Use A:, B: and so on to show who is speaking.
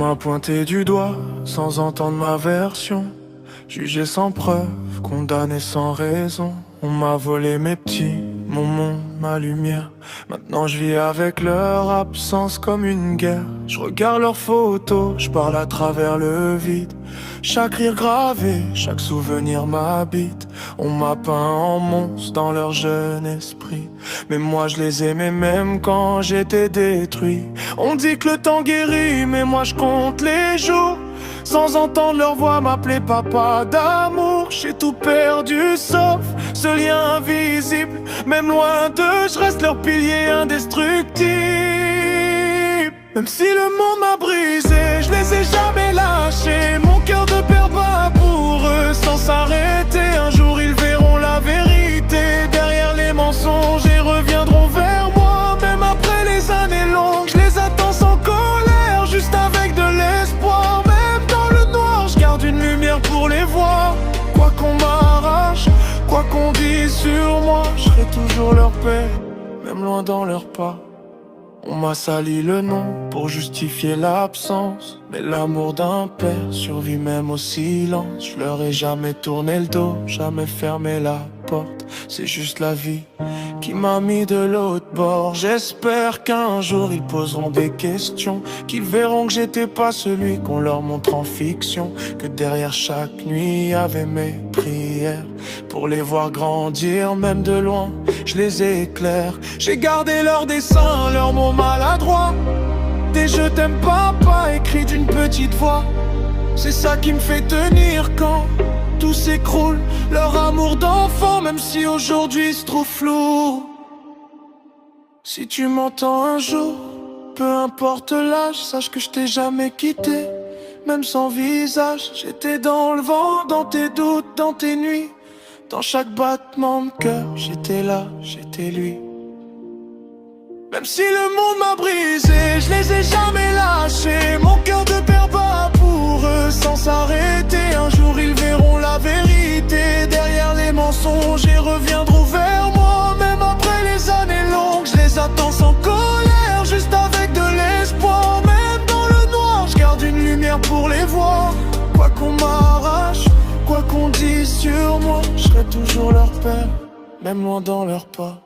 A: m'a pointé du doigt sans entendre ma version. Jugé sans preuve, condamné sans raison. On m'a volé mes petits, mon monde, ma lumière. Maintenant je vis avec leur absence comme une guerre. Je regarde leurs photos, je parle à travers le vide. Chaque rire gravé, chaque souvenir m'habite. On m'a peint en monstre dans leur jeune esprit. Mais moi je les aimais même quand j'étais détruit. On dit que le temps guérit, mais moi je compte les jours. Sans entendre leur voix m'appeler papa d'amour. J'ai tout perdu sauf ce lien invisible. Même loin d'eux, je reste leur pilier indestructible. Même si le monde m'a brisé, je les ai jamais lâchés. Mon cœur de père bat pour eux sans s'arrêter. Un jour ils verront la vérité derrière les mensonges et reviendront vers moi. Même après les années longues, je les attends sans colère, juste avec de l'espoir. Même dans le noir, je garde une lumière pour les voir. Quoi qu'on m'arrache, quoi qu'on dise sur moi, je serai toujours leur père, même loin dans leurs pas. On m'a sali le nom pour justifier l'absence, mais l'amour d'un père survit même au silence. Je leur ai jamais tourné le dos, jamais fermé la porte. C'est juste la vie qui m'a mis de l'autre bord. J'espère qu'un jour ils poseront des questions, qu'ils verront que j'étais pas celui qu'on leur montre en fiction. Que derrière chaque nuit y avait mes prières pour les voir grandir, même de loin je les éclaire. J'ai gardé leurs dessins, leurs mots maladroits, des je t'aime papa écrits d'une petite voix. C'est ça qui me fait tenir quand tout s'écroule. Leur amour d'enfant, même si aujourd'hui c'est trop flou. Si tu m'entends un jour, peu importe l'âge, sache que je t'ai jamais quitté. Même sans visage, j'étais dans le vent, dans tes doutes, dans tes nuits. Dans chaque battement de cœur, j'étais là, j'étais lui. Même si le monde m'a brisé, je les ai jamais lâchés. Mon cœur de père bat pour eux sans s'arrêter. Un jour ils verront la vérité derrière les mensonges et reviendront vers moi. Même après les années longues, je les attends sans colère, juste avec de l'espoir. Même dans le noir, je garde une lumière pour les voir. Quoi qu'on m'arrache, quoi qu'on dise sur moi, je serai toujours leur père, même loin dans leurs pas.